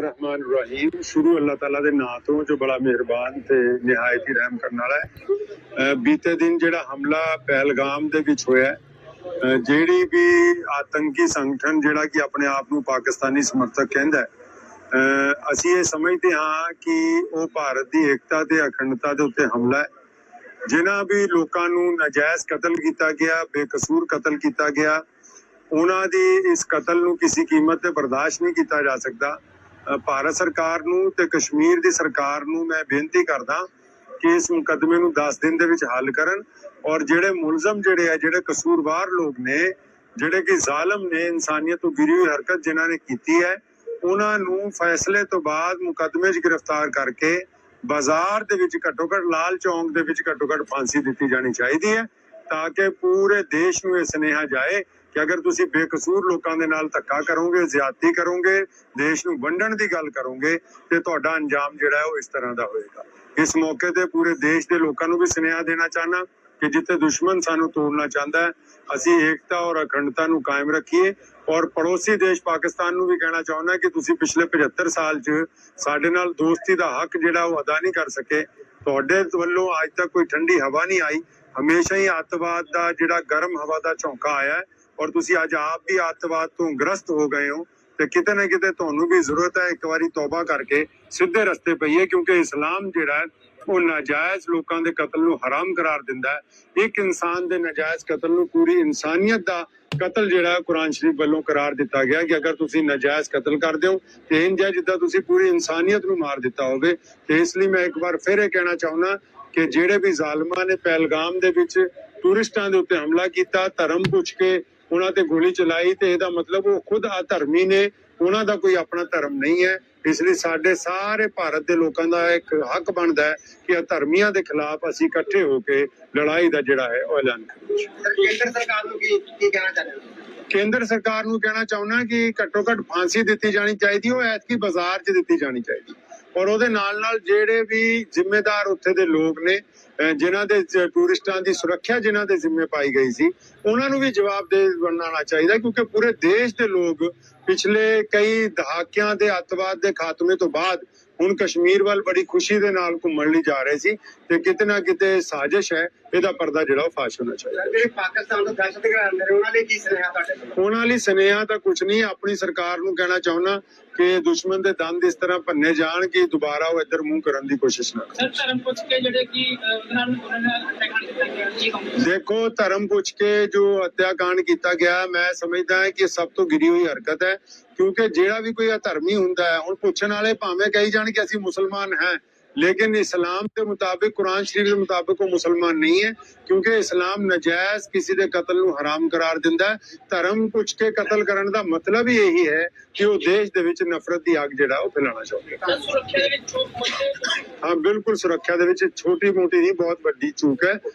बिस्मिल्लाहिर्रहमानिर्रहीम। शुरू अल्लाह ताला दे नां तो जो बड़ा मेहरबान ते निहायत ही रहम करने वाला है। बीते दिन जिहड़ा हमला पहलगाम दे विच होया, ਜਿਹੜੀ भी आतंकी संगठन जिहड़ा कि अपने आप ਨੂੰ पाकिस्तानी समर्थक कहंदा है, ਅਸੀਂ ਇਹ ਸਮਝਦੇ ਹਾਂ ਕਿ ਉਹ ਭਾਰਤ ਦੀ ਏਕਤਾ ਤੇ ਅਖੰਡਤਾ ਦੇ ਉੱਤੇ ਹਮਲਾ ਹੈ। ਜਿਨ੍ਹਾਂ ਵੀ ਲੋਕਾਂ ਨੂੰ ਨਾਜਾਇਜ਼ ਕਤਲ ਕੀਤਾ ਗਿਆ, ਬੇਕਸੂਰ ਕਤਲ ਕੀਤਾ ਗਿਆ, ਉਹਨਾਂ ਦੀ ਇਸ ਕਤਲ ਨੂੰ ਕਿਸੇ ਕੀਮਤ ਤੇ ਬਰਦਾਸ਼ਤ ਨਹੀਂ ਕੀਤਾ ਜਾ ਸਕਦਾ। ਭਾਰਤ ਸਰਕਾਰ ਨੂੰ ਤੇ ਕਸ਼ਮੀਰ ਦੀ ਸਰਕਾਰ ਨੂੰ ਮੈਂ ਬੇਨਤੀ ਕਰਦਾ ਕਿ ਇਸ ਮੁਕੱਦਮੇ ਨੂੰ 10 ਦਿਨ ਦੇ ਵਿੱਚ ਹੱਲ ਕਰਨ ਔਰ ਜਿਹੜੇ ਮੁਲਜ਼ਮ ਜਿਹੜੇ ਕਸੂਰਵਾਰ ਲੋਕ ਨੇ, ਜਿਹੜੇ ਕਿ ਜ਼ਾਲਮ ਨੇ, ਇਨਸਾਨੀਅਤ ਤੋਂ ਗਿਰੀ ਹੋਈ ਹਰਕਤ ਜਿਨ੍ਹਾਂ ਨੇ ਕੀਤੀ ਹੈ, ਉਹਨਾਂ ਨੂੰ ਫੈਸਲੇ ਤੋਂ ਬਾਅਦ ਮੁਕੱਦਮੇ 'ਚ ਗ੍ਰਿਫਤਾਰ ਕਰਕੇ ਬਾਜ਼ਾਰ ਦੇ ਵਿੱਚ ਘੱਟੋ ਘੱਟ ਲਾਲ ਚੌਂਕ ਦੇ ਵਿੱਚ ਘੱਟੋ ਘੱਟ ਫਾਂਸੀ ਦਿੱਤੀ ਜਾਣੀ ਚਾਹੀਦੀ ਹੈ, ਤਾਂ ਕਿ ਪੂਰੇ ਦੇਸ਼ ਨੂੰ ਇਹ ਸੁਨੇਹਾ ਜਾਏ ਕਿ ਅਗਰ ਤੁਸੀਂ ਬੇਕਸੂਰ ਲੋਕਾਂ ਦੇ ਨਾਲ ਧੱਕਾ ਕਰੋਗੇ, ਜ਼ਿਆਦਤੀ ਕਰੋਗੇ, ਦੇਸ਼ ਨੂੰ ਵੰਡਣ ਦੀ ਗੱਲ ਕਰੋਗੇ ਤੇ ਤੁਹਾਡਾ ਅੰਜਾਮ ਜਿਹੜਾ ਹੈ ਉਹ ਇਸ ਤਰ੍ਹਾਂ ਦਾ ਹੋਏਗਾ। ਇਸ ਮੌਕੇ ਤੇ ਪੂਰੇ ਦੇਸ਼ ਦੇ ਲੋਕਾਂ ਨੂੰ ਵੀ ਸੁਨੇਹਾ ਦੇਣਾ ਚਾਹਨਾ ਕਿ ਜਿੱਥੇ ਦੁਸ਼ਮਣ ਸਾਨੂੰ ਤੋੜਨਾ ਚਾਹੁੰਦਾ ਹੈ, ਅਸੀਂ ਏਕਤਾ ਔਰ ਅਖੰਡਤਾ ਨੂੰ ਕਾਇਮ ਰੱਖੀਏ। ਔਰ ਪੜੋਸੀ ਦੇਸ਼ ਪਾਕਿਸਤਾਨ ਨੂੰ ਵੀ ਕਹਿਣਾ ਚਾਹੁੰਦਾ ਕਿ ਤੁਸੀਂ ਪਿਛਲੇ 75 ਸਾਲ 'ਚ ਸਾਡੇ ਨਾਲ ਦੋਸਤੀ ਦਾ ਹੱਕ ਜਿਹੜਾ ਉਹ ਅਦਾ ਨਹੀਂ ਕਰ ਸਕੇ। ਤੁਹਾਡੇ ਵੱਲੋਂ ਅੱਜ ਤੱਕ ਕੋਈ ਠੰਡੀ ਹਵਾ ਨਹੀਂ ਆਈ, ਹਮੇਸ਼ਾ ਹੀ ਅੱਤਵਾਦ ਦਾ ਜਿਹੜਾ ਗਰਮ ਹਵਾ ਦਾ ਝੋਂਕਾ ਆਇਆ ਔਰ ਤੁਸੀਂ ਅੱਜ ਆਪ ਵੀ ਅੱਤਵਾਦ ਤੋਂ ਗ੍ਰਸਤ ਹੋ ਗਏ ਹੋ ਤੇ ਕਿਤੇ ਨਾ ਕਿਤੇ ਤੁਹਾਨੂੰ ਵੀ ਜ਼ਰੂਰਤ ਹੈ ਇੱਕ ਵਾਰੀ ਤੌਬਾ ਕਰਕੇ ਸਿੱਧੇ ਰਸਤੇ ਪਈਏ, ਕਿਉਂਕਿ ਇਸਲਾਮ ਜਿਹੜਾ ਉਹ ਨਾਜਾਇਜ਼ ਲੋਕਾਂ ਦੇ ਕਤਲ ਨੂੰ ਹਰਾਮ ਕਰਾਰ ਦਿੰਦਾ ਹੈ। ਇੱਕ ਇਨਸਾਨ ਦੇ ਨਾਜਾਇਜ਼ ਕਤਲ ਨੂੰ ਪੂਰੀ ਇਨਸਾਨੀਅਤ ਦਾ ਕਤਲ ਜਿਹੜਾ ਕੁਰਾਨ ਸ਼ਰੀਫ ਵੱਲੋਂ ਕਰਾਰ ਦਿੱਤਾ ਗਿਆ ਕਿ ਅਗਰ ਤੁਸੀਂ ਨਾਜਾਇਜ਼ ਕਤਲ ਕਰਦੇ ਹੋ ਤੇ ਇੰਜ ਹੈ ਜਿੱਦਾਂ ਤੁਸੀਂ ਪੂਰੀ ਇਨਸਾਨੀਅਤ ਨੂੰ ਮਾਰ ਦਿੱਤਾ ਹੋਵੇ। ਤੇ ਇਸ ਲਈ ਮੈਂ ਇੱਕ ਵਾਰ ਫਿਰ ਇਹ ਕਹਿਣਾ ਚਾਹੁੰਦਾ ਕਿ ਜਿਹੜੇ ਵੀ ਜ਼ਾਲਮਾਂ ਨੇ ਪਹਿਲਗਾਮ ਦੇ ਵਿੱਚ ਟੂਰਿਸਟਾਂ ਦੇ ਉੱਤੇ ਹਮਲਾ ਕੀਤਾ, ਧਰਮ ਪੁੱਛ ਕੇ ਉਹਨਾਂ ਤੇ ਗੋਲੀ ਚਲਾਈ, ਤੇ ਇਹਦਾ ਮਤਲਬ ਉਹ ਖੁਦ ਅਧਰਮੀ ਨੇ, ਉਹਨਾਂ ਦਾ ਕੋਈ ਆਪਣਾ ਧਰਮ ਨਹੀਂ ਹੈ। ਇਸ ਲਈ ਸਾਡੇ ਸਾਰੇ ਭਾਰਤ ਦੇ ਲੋਕਾਂ ਦਾ ਇੱਕ ਹੱਕ ਬਣਦਾ ਹੈ ਕਿ ਅਧਰਮੀਆਂ ਦੇ ਖਿਲਾਫ ਅਸੀਂ ਇਕੱਠੇ ਹੋ ਕੇ ਲੜਾਈ ਦਾ ਜਿਹੜਾ ਹੈ ਉਹ ਐਲਾਨ ਕਰੀਏ। ਕੇਂਦਰ ਸਰਕਾਰ ਨੂੰ ਕੀ ਕਹਿਣਾ ਚਾਹੁੰਦੇ ਹੋ? ਕੇਂਦਰ ਸਰਕਾਰ ਨੂੰ ਕਹਿਣਾ ਚਾਹੁੰਦਾ ਕਿ ਘੱਟੋ ਘੱਟ ਫਾਂਸੀ ਦਿੱਤੀ ਜਾਣੀ ਚਾਹੀਦੀ, ਉਹ ਐਤਕੀ ਬਾਜ਼ਾਰ 'ਚ ਦਿੱਤੀ ਜਾਣੀ ਚਾਹੀਦੀ। ਔਰ ਉਹਦੇ ਨਾਲ ਨਾਲ ਜਿਹੜੇ ਵੀ ਜ਼ਿੰਮੇਦਾਰ ਉੱਥੇ ਦੇ ਲੋਕ ਨੇ, ਜਿਨ੍ਹਾਂ ਦੇ ਟੂਰਿਸਟਾਂ ਦੀ ਸੁਰੱਖਿਆ ਜਿਨ੍ਹਾਂ ਦੇ ਜ਼ਿੰਮੇ ਪਾਈ ਗਈ ਸੀ, ਉਹਨਾਂ ਨੂੰ ਵੀ ਜਵਾਬਦੇਹ ਬਣਾਉਣਾ ਚਾਹੀਦਾ, ਕਿਉਂਕਿ ਪੂਰੇ ਦੇਸ਼ ਦੇ ਲੋਕ ਪਿਛਲੇ ਕਈ ਦਹਾਕਿਆਂ ਦੇ ਅੱਤਵਾਦ ਦੇ ਖਾਤਮੇ ਤੋਂ ਬਾਅਦ ਹੁਣ ਕਸ਼ਮੀਰ ਵੱਲ ਬੜੀ ਖੁਸ਼ੀ ਦੇ ਨਾਲ ਘੁੰਮਣ ਲਈ ਜਾ ਰਹੇ ਸੀ ਤੇ ਕਿਤੇ ਨਾ ਕਿਤੇ ਸਾਜ਼ਿਸ਼ ਹੈ, ਇਹਦਾ ਪਰਦਾ ਜਿਹੜਾ ਉਹ ਫਾਸ਼ ਹੋਣਾ ਚਾਹੀਦਾ। ਜਿਹੜੇ ਪਾਕਿਸਤਾਨ ਤੋਂ ਦਹਿਸ਼ਤਗਰਦ ਆਉਂਦੇ ਨੇ ਉਹਨਾਂ ਲਈ ਕੀ ਸੁਨੇਹਾ ਤੁਹਾਡੇ ਕੋਲ? ਉਹਨਾਂ ਲਈ ਸੁਨੇਹਾ ਤਾਂ ਕੁਝ ਨਹੀਂ, ਆਪਣੀ ਸਰਕਾਰ ਨੂੰ ਕਹਿਣਾ ਚਾਹੁੰਦਾ ਕਿ ਦੁਸ਼ਮਣ ਦੇ ਦੰਦ ਇਸ ਤਰ੍ਹਾਂ ਭੰਨੇ ਜਾਣ ਕਿ ਦੁਬਾਰਾ ਉਹ ਇੱਧਰ ਮੂੰਹ ਕਰਨ ਦੀ ਕੋਸ਼ਿਸ਼ ਨਾ ਕਰਨ। ਧਰਮ ਪੁੱਛ ਕੇ ਜਿਹੜੇ ਕਿ ਦੇਖੋ, ਧਰਮ ਪੁੱਛ ਕੇ ਜੋ ਹੱਤਿਆਕਾਂਡ ਕੀਤਾ ਗਿਆ, ਮੈਂ ਸਮਝਦਾ ਹਾਂ ਕਿ ਸਭ ਤੋਂ ਗਿਰੀ ਹੋਈ ਹਰਕਤ ਹੈ, ਕਿਉਂਕਿ ਜਿਹੜਾ ਵੀ ਕੋਈ ਅਧਰਮੀ ਹੁੰਦਾ ਹੈ, ਹੁਣ ਪੁੱਛਣ ਵਾਲੇ ਭਾਵੇਂ ਕਹੀ ਜਾਣ ਕਿ ਅਸੀਂ ਮੁਸਲਮਾਨ हैं, लेकिन इस्लाम के मुताबिक, कुरान शरीफ के मुताबिक वो मुसलमान नहीं है, क्योंकि इस्लाम नजायज किसी के कतल नूं हराम करार दिंदा है। धर्म पुछ के कतल करन दा मतलब ही यही है कि वो देश दे विच नफरत दी अग जिहड़ा वो फैलाना चाहुंदे हैं। हाँ, बिल्कुल सुरक्षा दे विच छोटी मोटी नहीं, बहुत वड्डी चूक है।